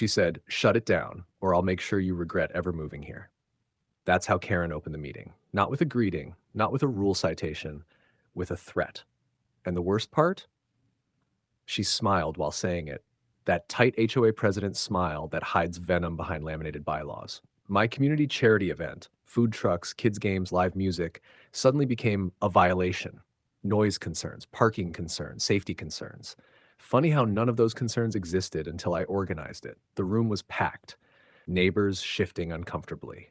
She said, "Shut it down, or I'll make sure you regret ever moving here." That's how Karen opened the meeting. Not with a greeting, not with a rule citation, with a threat. And the worst part? She smiled while saying it. That tight HOA president smile that hides venom behind laminated bylaws. My community charity event, food trucks, kids' games, live music, suddenly became a violation. Noise concerns, parking concerns, safety concerns. Funny how none of those concerns existed until I organized it. The room was packed, neighbors shifting uncomfortably.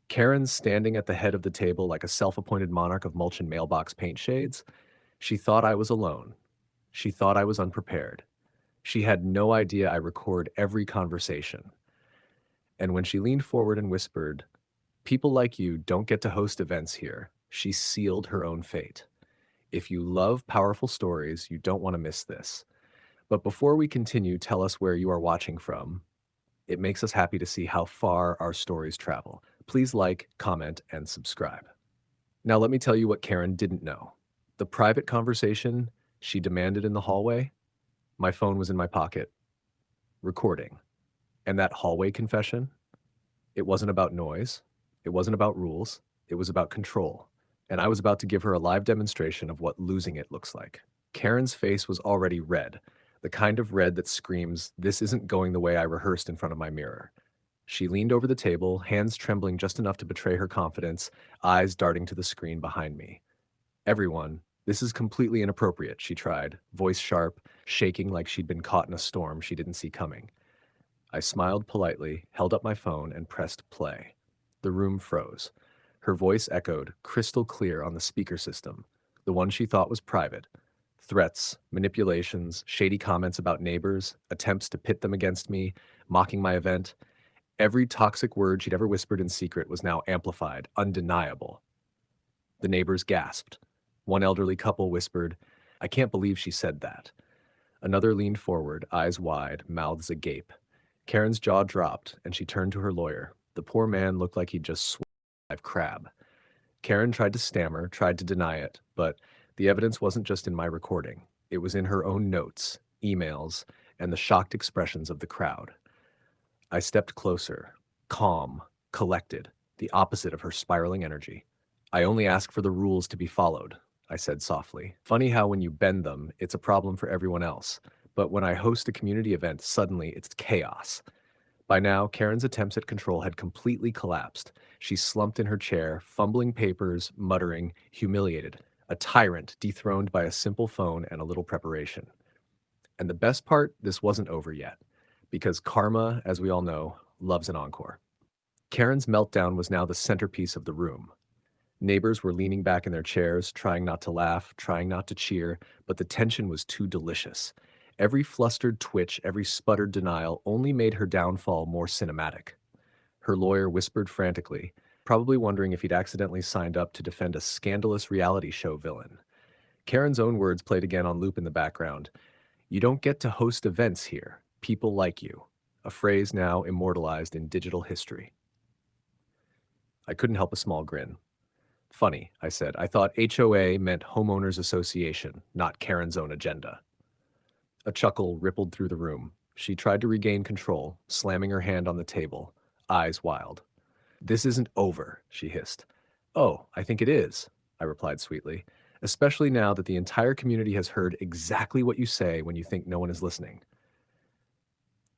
Karen standing at the head of the table like a self-appointed monarch of mulch and mailbox paint shades. She thought I was alone. She thought I was unprepared. She had no idea I record every conversation. And when she leaned forward and whispered, "People like you don't get to host events here," she sealed her own fate. If you love powerful stories, you don't want to miss this. But before we continue, tell us where you are watching from. It makes us happy to see how far our stories travel. Please like, comment, and subscribe. Now let me tell you what Karen didn't know. The private conversation she demanded in the hallway, my phone was in my pocket, recording. And that hallway confession, it wasn't about noise, it wasn't about rules, it was about control. And I was about to give her a live demonstration of what losing it looks like. Karen's face was already red, the kind of red that screams, "This isn't going the way I rehearsed in front of my mirror." She leaned over the table, hands trembling just enough to betray her confidence, eyes darting to the screen behind me. "Everyone, this is completely inappropriate," she tried, voice sharp, shaking like she'd been caught in a storm she didn't see coming. I smiled politely, held up my phone, and pressed play. The room froze. Her voice echoed, crystal clear on the speaker system, the one she thought was private. Threats, manipulations, shady comments about neighbors, attempts to pit them against me, mocking my event. Every toxic word she'd ever whispered in secret was now amplified, undeniable. The neighbors gasped. One elderly couple whispered, "I can't believe she said that." Another leaned forward, eyes wide, mouths agape. Karen's jaw dropped, and she turned to her lawyer. The poor man looked like he'd just swallowed a live crab. Karen tried to stammer, tried to deny it, but the evidence wasn't just in my recording. It was in her own notes, emails, and the shocked expressions of the crowd. I stepped closer, calm, collected, the opposite of her spiraling energy. "I only ask for the rules to be followed," I said softly. "Funny how when you bend them, it's a problem for everyone else. But when I host a community event, suddenly it's chaos." By now, Karen's attempts at control had completely collapsed. She slumped in her chair, fumbling papers, muttering, humiliated. A tyrant dethroned by a simple phone and a little preparation. And the best part, this wasn't over yet. Because karma, as we all know, loves an encore. Karen's meltdown was now the centerpiece of the room. Neighbors were leaning back in their chairs, trying not to laugh, trying not to cheer, but the tension was too delicious. Every flustered twitch, every sputtered denial only made her downfall more cinematic. Her lawyer whispered frantically, probably wondering if he'd accidentally signed up to defend a scandalous reality show villain. Karen's own words played again on loop in the background. "You don't get to host events here. People like you." A phrase now immortalized in digital history. I couldn't help a small grin. "Funny," I said. "I thought HOA meant Homeowners Association, not Karen's own agenda." A chuckle rippled through the room. She tried to regain control, slamming her hand on the table, eyes wild. "This isn't over," she hissed. "Oh, I think it is," I replied sweetly, "especially now that the entire community has heard exactly what you say when you think no one is listening."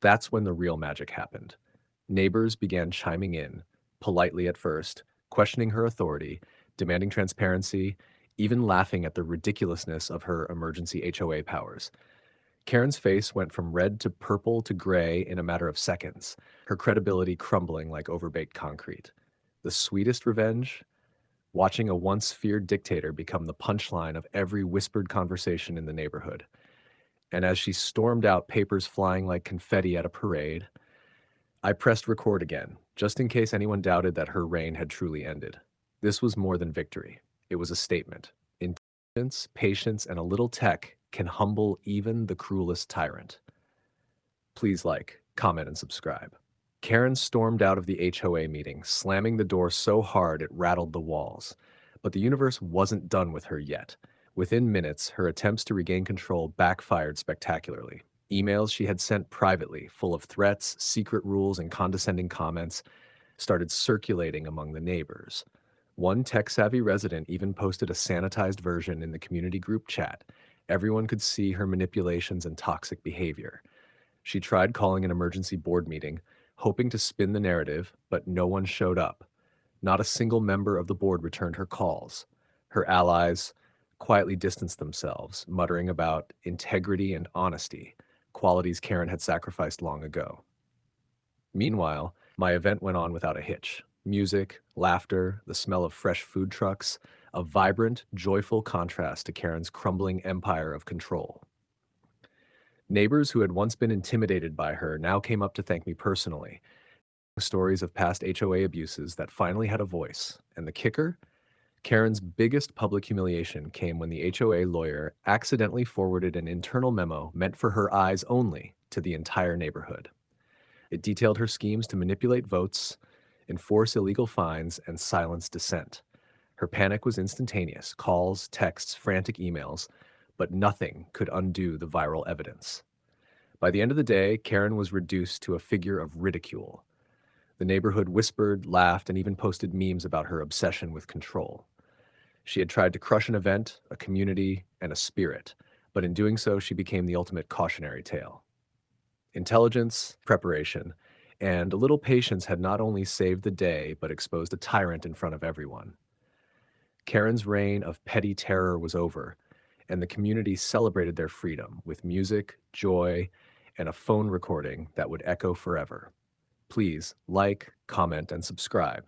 That's when the real magic happened. Neighbors began chiming in, politely at first, questioning her authority, demanding transparency, even laughing at the ridiculousness of her emergency HOA powers. Karen's face went from red to purple to gray in a matter of seconds, her credibility crumbling like overbaked concrete. The sweetest revenge? Watching a once feared dictator become the punchline of every whispered conversation in the neighborhood. And as she stormed out, papers flying like confetti at a parade, I pressed record again, just in case anyone doubted that her reign had truly ended. This was more than victory. It was a statement. Intelligence, patience, and a little tech can humble even the cruelest tyrant. Please like, comment, and subscribe. Karen stormed out of the HOA meeting, slamming the door so hard it rattled the walls. But the universe wasn't done with her yet. Within minutes, her attempts to regain control backfired spectacularly. Emails she had sent privately, full of threats, secret rules, and condescending comments, started circulating among the neighbors. One tech-savvy resident even posted a sanitized version in the community group chat. Everyone could see her manipulations and toxic behavior. She tried calling an emergency board meeting, hoping to spin the narrative, but no one showed up. Not a single member of the board returned her calls. Her allies quietly distanced themselves, muttering about integrity and honesty, qualities Karen had sacrificed long ago. Meanwhile, my event went on without a hitch. Music, laughter, the smell of fresh food trucks, a vibrant, joyful contrast to Karen's crumbling empire of control. Neighbors who had once been intimidated by her now came up to thank me personally. Stories of past HOA abuses that finally had a voice. And the kicker? Karen's biggest public humiliation came when the HOA lawyer accidentally forwarded an internal memo meant for her eyes only to the entire neighborhood. It detailed her schemes to manipulate votes, enforce illegal fines, and silence dissent. Her panic was instantaneous: calls, texts, frantic emails, but nothing could undo the viral evidence. By the end of the day, Karen was reduced to a figure of ridicule. The neighborhood whispered, laughed, and even posted memes about her obsession with control. She had tried to crush an event, a community, and a spirit, but in doing so, she became the ultimate cautionary tale. Intelligence, preparation, and a little patience had not only saved the day, but exposed a tyrant in front of everyone. Karen's reign of petty terror was over, and the community celebrated their freedom with music, joy, and a phone recording that would echo forever. Please like, comment, and subscribe.